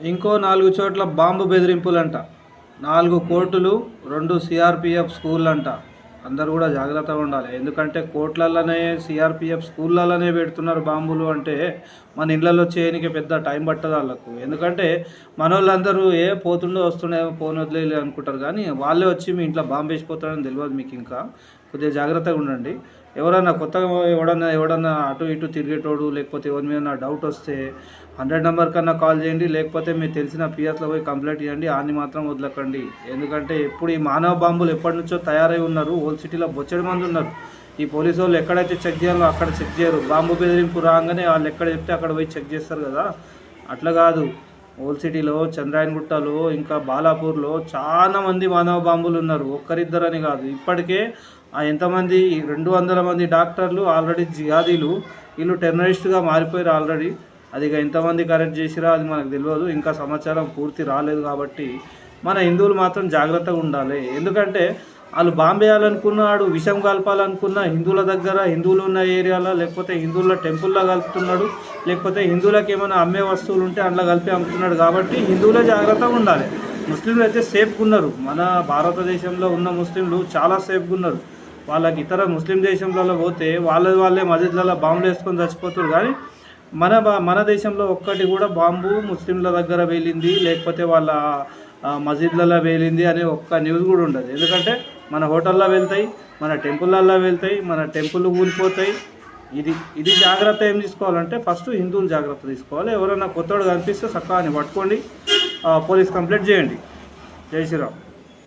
ఇంకో 4 చోట్ల బాంబు బెదిరింపులంట. 4 కోర్టులు, 2 సిఆర్‌పిఎఫ్ స్కూళ్ళంట. అందరూ కూడా జాగ్రత్తగా ఉండాలి. ఎందుకంటే కోర్టులల్లనే, సిఆర్‌పిఎఫ్ స్కూళ్ళల్లనే పెడుతున్నారు బాంబులు అంటే మన ఇళ్లలో చేయనీకి పెద్ద టైం పట్టదు ఆళ్ళకు. ఎందుకంటే మనోళ్ళందరూ పోతుండే వస్తుండే పోనీ వదిలేయలే అనుకుంటారు కానీ వాళ్ళే వచ్చి మీ ఇంట్లో బాంబేసిపోతారని తెలవదు మీకింకా. కొద్దిగా జాగ్రత్తగా ఉండండి. ఎవరన్నా కొత్తగా ఎవడన్నా అటు ఇటు తిరిగేటోడు లేకపోతే ఎవరి మీదన్నా డౌట్ వస్తే 100 నెంబర్ కన్నా కాల్ చేయండి. లేకపోతే మీకు తెలిసిన పిఎస్‌లో పోయి కంప్లెయింట్ ఇయ్యండి. ఆన్ని మాత్రం వదలకండి. ఎందుకంటే ఇప్పుడు ఈ మానవ బాంబులు ఎప్పటినుంచో తయారై ఉన్నారు. హోల్ సిటీలో బొచ్చెడు మంది ఉన్నారు. ఈ పోలీసోళ్ళు ఎక్కడైతే చెక్ చేయాలో అక్కడ చెక్ చేయరు. బాంబు బెదిరింపు రాగానే వాళ్ళు ఎక్కడ చెప్తే అక్కడ పోయి చెక్ చేస్తారు కదా. అట్లా కాదు. ఓల్డ్ సిటీలో, చంద్రాయణగుట్టలో, ఇంకా బాలాపూర్లో చాలా మంది మానవ బాంబులు ఉన్నారు. ఒక్కరిద్దరని కాదు. ఇప్పటికే ఎంతమంది 200 మంది డాక్టర్లు ఆల్రెడీ జిహాదీలు, వీళ్ళు టెర్రరిస్ట్‌గా మారిపోయారు ఆల్రెడీ. అది ఇక ఎంతమందికి అరెస్ట్ చేసిరా అది మనకు తెలియదు. ఇంకా సమాచారం పూర్తి రాలేదు కాబట్టి మన హిందువులు మాత్రం జాగ్రత్తగా ఉండాలి. ఎందుకంటే వాళ్ళు బాంబేయాలనుకున్నాడు, విషం కలపాలనుకున్న హిందువుల దగ్గర, హిందువులు ఉన్న ఏరియాలో, లేకపోతే హిందువుల టెంపుల్లో కలుపుతున్నాడు, లేకపోతే హిందువులకు ఏమైనా అమ్మే వస్తువులు ఉంటే అందులో కలిపి అమ్ముతున్నాడు. కాబట్టి హిందువులే జాగ్రత్తగా ఉండాలి. ముస్లింలు అయితే సేఫ్గా ఉన్నారు. మన భారతదేశంలో ఉన్న ముస్లింలు చాలా సేఫ్గా ఉన్నారు. వాళ్ళకి ఇతర ముస్లిం దేశంలో పోతే వాళ్ళే మసీదులలో బాంబులు వేసుకొని చచ్చిపోతారు. కానీ మన దేశంలో ఒక్కటి కూడా బాంబు ముస్లింల దగ్గర వేలింది, లేకపోతే వాళ్ళ మసీదులలో వేలింది అనే ఒక్క న్యూస్ కూడా ఉండదు. ఎందుకంటే మన హోటల్లో వెళ్తాయి, మన టెంపుల్లల్లో వెళ్తాయి, మన టెంపుల్ కూలిపోతాయి. ఇది జాగ్రత్త ఏం తీసుకోవాలంటే ఫస్ట్ హిందువులు జాగ్రత్త తీసుకోవాలి. ఎవరైనా కొత్తోడు కనిపిస్తే చక్కగా పట్టుకోండి, పోలీస్ కంప్లైంట్ చేయండి. జై శ్రీరామ్.